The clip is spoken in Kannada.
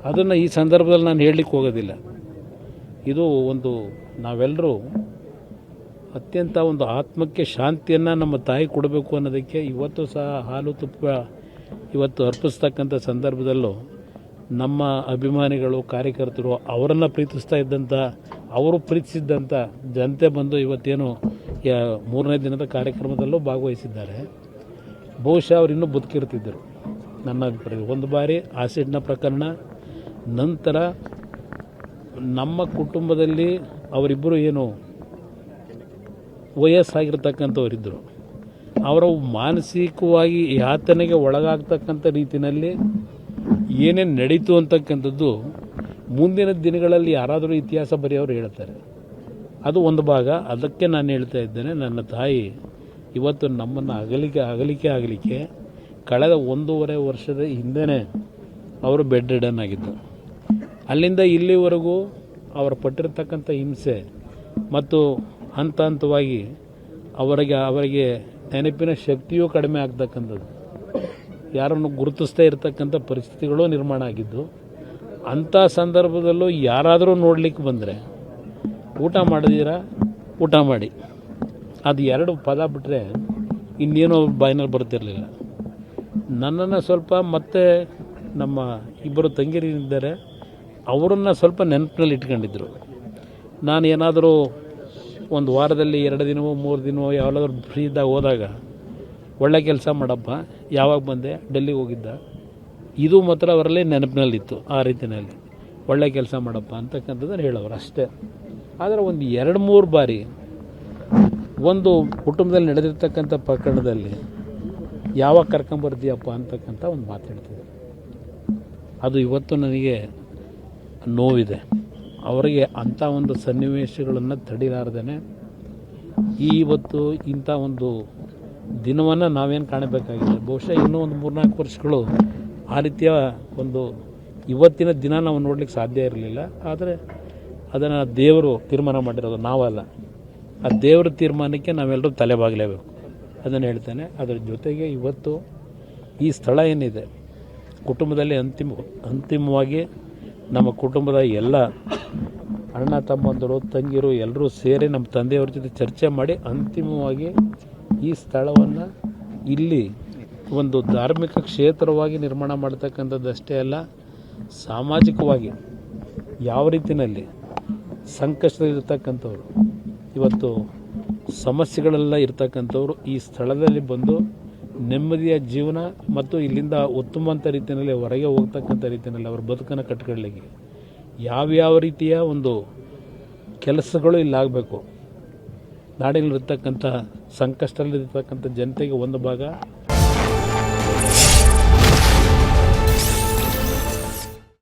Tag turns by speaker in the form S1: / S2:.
S1: ಅದನ್ನು ಈ ಸಂದರ್ಭದಲ್ಲಿ ನಾನು ಹೇಳಲಿಕ್ಕೆ ಹೋಗೋದಿಲ್ಲ. ಇದು ಒಂದು ನಾವೆಲ್ಲರೂ ಅತ್ಯಂತ ಒಂದು ಆತ್ಮಕ್ಕೆ ಶಾಂತಿಯನ್ನು ನಮ್ಮ ತಾಯಿ ಕೊಡಬೇಕು ಅನ್ನೋದಕ್ಕೆ ಇವತ್ತು ಸಹ ಹಾಲು ತುಪ್ಪ ಇವತ್ತು ಅರ್ಪಿಸ್ತಕ್ಕಂಥ ಸಂದರ್ಭದಲ್ಲೂ ನಮ್ಮ ಅಭಿಮಾನಿಗಳು ಕಾರ್ಯಕರ್ತರು ಅವರನ್ನು ಪ್ರೀತಿಸ್ತಾ ಇದ್ದಂಥ ಅವರು ಪ್ರೀತಿಸಿದ್ದಂಥ ಜನತೆ ಬಂದು ಇವತ್ತೇನು 3ನೇ ದಿನದ ಕಾರ್ಯಕ್ರಮದಲ್ಲೂ ಭಾಗವಹಿಸಿದ್ದಾರೆ. ಬಹುಶಃ ಅವರು ಇನ್ನೂ ಬದುಕಿರ್ತಿದ್ದರು ನನ್ನ ಅಭಿಪ್ರಾಯ. ಒಂದು ಬಾರಿ ಆಸಿಡ್ನ ಪ್ರಕರಣ ನಂತರ ನಮ್ಮ ಕುಟುಂಬದಲ್ಲಿ ಅವರಿಬ್ಬರು ಏನು ವಯಸ್ಸಾಗಿರ್ತಕ್ಕಂಥವರಿದ್ದರು, ಅವರ ಮಾನಸಿಕವಾಗಿ ಯಾತನೆಗೆ ಒಳಗಾಗ್ತಕ್ಕಂಥ ರೀತಿಯಲ್ಲಿ ಏನೇನು ನಡೀತು ಅಂತಕ್ಕಂಥದ್ದು ಮುಂದಿನ ದಿನಗಳಲ್ಲಿ ಯಾರಾದರೂ ಇತಿಹಾಸ ಬರೆಯೋರು ಹೇಳ್ತಾರೆ. ಅದು ಒಂದು ಭಾಗ. ಅದಕ್ಕೆ ನಾನು ಹೇಳ್ತಾ ಇದ್ದೇನೆ, ನನ್ನ ತಾಯಿ ಇವತ್ತು ನಮ್ಮನ್ನು ಅಗಲಿಕೆ ಕಳೆದ 1.5 ವರ್ಷದ ಹಿಂದೆ ಅವರು ಬೆಡ್ ರಿಡನ್ ಆಗಿದ್ದು. ಅಲ್ಲಿಂದ ಇಲ್ಲಿವರೆಗೂ ಅವರು ಪಟ್ಟಿರ್ತಕ್ಕಂಥ ಹಿಂಸೆ ಮತ್ತು ಹಂತ ಹಂತವಾಗಿ ಅವರಿಗೆ ನೆನಪಿನ ಶಕ್ತಿಯೂ ಕಡಿಮೆ ಆಗ್ತಕ್ಕಂಥದ್ದು, ಯಾರನ್ನು ಗುರುತಿಸ್ತಾ ಇರತಕ್ಕಂಥ ಪರಿಸ್ಥಿತಿಗಳು ನಿರ್ಮಾಣ ಆಗಿದ್ದು. ಅಂಥ ಸಂದರ್ಭದಲ್ಲೂ ಯಾರಾದರೂ ನೋಡಲಿಕ್ಕೆ ಬಂದರೆ ಊಟ ಮಾಡಿದ್ದೀರಾ, ಊಟ ಮಾಡಿ, ಅದು 2 ಪದ ಬಿಟ್ಟರೆ ಇನ್ನೇನೋ ಬಾಯಿನಲ್ಲಿ ಬರ್ತಿರಲಿಲ್ಲ. ನನ್ನನ್ನು ಸ್ವಲ್ಪ ಮತ್ತೆ ನಮ್ಮ ಇಬ್ಬರು ತಂಗಿರಿದ್ದಾರೆ, ಅವರನ್ನು ಸ್ವಲ್ಪ ನೆನಪಿನಲ್ಲಿ ಇಟ್ಕೊಂಡಿದ್ರು. ನಾನು ಏನಾದರೂ ಒಂದು ವಾರದಲ್ಲಿ 2 ದಿನವೋ 3 ದಿನವೋ ಯಾವಾಗಾದ್ರೂ ಫ್ರೀ ಇದ್ದಾಗ ಹೋದಾಗ, ಒಳ್ಳೆ ಕೆಲಸ ಮಾಡಪ್ಪ, ಯಾವಾಗ ಬಂದೆ, ಡೆಲ್ಲಿಗೆ ಹೋಗಿದ್ದ, ಇದು ಮಾತ್ರ ಅವರಲ್ಲಿ ನೆನಪಿನಲ್ಲಿತ್ತು. ಆ ರೀತಿಯಲ್ಲಿ ಒಳ್ಳೆ ಕೆಲಸ ಮಾಡಪ್ಪ ಅಂತಕ್ಕಂಥದ್ದನ್ನು ಹೇಳೋರು ಅಷ್ಟೇ. ಆದರೆ ಒಂದು 2-3 ಬಾರಿ ಒಂದು ಕುಟುಂಬದಲ್ಲಿ ನಡೆದಿರ್ತಕ್ಕಂಥ ಪ್ರಕರಣದಲ್ಲಿ ಯಾವಾಗ ಕರ್ಕೊಂಬರ್ತೀಯಪ್ಪ ಅಂತಕ್ಕಂಥ ಒಂದು ಮಾತು ಹೇಳ್ತಿದ್ದೆ. ಅದು ಇವತ್ತು ನನಗೆ ನೋವಿದೆ. ಅವರಿಗೆ ಅಂಥ ಒಂದು ಸನ್ನಿವೇಶಗಳನ್ನು ತಡಿಲಾರ್ದೇ ಇವತ್ತು ಇಂಥ ಒಂದು ದಿನವನ್ನು ನಾವೇನು ಕಾಣಬೇಕಾಗಿದೆ. ಬಹುಶಃ ಇನ್ನೂ ಒಂದು 3-4 ವರ್ಷಗಳು ಆ ರೀತಿಯ ಒಂದು ಇವತ್ತಿನ ದಿನ ನಾವು ನೋಡಲಿಕ್ಕೆ ಸಾಧ್ಯ ಇರಲಿಲ್ಲ. ಆದರೆ ಅದನ್ನು ದೇವರು ತೀರ್ಮಾನ ಮಾಡಿರೋದು, ನಾವಲ್ಲ. ಆ ದೇವರ ತೀರ್ಮಾನಕ್ಕೆ ನಾವೆಲ್ಲರೂ ತಲೆಬಾಗಲೇಬೇಕು, ಅದನ್ನು ಹೇಳ್ತೇನೆ. ಅದರ ಜೊತೆಗೆ ಇವತ್ತು ಈ ಸ್ಥಳ ಏನಿದೆ, ಕುಟುಂಬದಲ್ಲಿ ಅಂತಿಮವಾಗಿ ನಮ್ಮ ಕುಟುಂಬದ ಎಲ್ಲ ಅಣ್ಣ ತಮ್ಮಂದರು ತಂಗಿರು ಎಲ್ಲರೂ ಸೇರಿ ನಮ್ಮ ತಂದೆಯವ್ರ ಜೊತೆ ಚರ್ಚೆ ಮಾಡಿ ಅಂತಿಮವಾಗಿ ಈ ಸ್ಥಳವನ್ನು ಇಲ್ಲಿ ಒಂದು ಧಾರ್ಮಿಕ ಕ್ಷೇತ್ರವಾಗಿ ನಿರ್ಮಾಣ ಮಾಡ್ತಕ್ಕಂಥದ್ದಷ್ಟೇ ಅಲ್ಲ, ಸಾಮಾಜಿಕವಾಗಿ ಯಾವ ರೀತಿಯಲ್ಲಿ ಸಂಕಷ್ಟದಲ್ಲಿರ್ತಕ್ಕಂಥವ್ರು, ಇವತ್ತು ಸಮಸ್ಯೆಗಳೆಲ್ಲ ಇರ್ತಕ್ಕಂಥವ್ರು ಈ ಸ್ಥಳದಲ್ಲಿ ಬಂದು ನೆಮ್ಮದಿಯ ಜೀವನ ಮತ್ತು ಇಲ್ಲಿಂದ ಉತ್ತಮವಂತ ರೀತಿಯಲ್ಲಿ ಹೊರಗೆ ಹೋಗ್ತಕ್ಕಂಥ ರೀತಿಯಲ್ಲಿ ಅವ್ರ ಬದುಕನ್ನು ಕಟ್ಕೊಳ್ಳಿಕ್ಕೆ ಯಾವ್ಯಾವ ರೀತಿಯ ಒಂದು ಕೆಲಸಗಳು ಇಲ್ಲಾಗಬೇಕು. ನಾಡಿನಲ್ಲಿರ್ತಕ್ಕಂಥ ಸಂಕಷ್ಟದಲ್ಲಿರ್ತಕ್ಕಂಥ ಜನತೆಗೆ ಒಂದು ಭಾಗ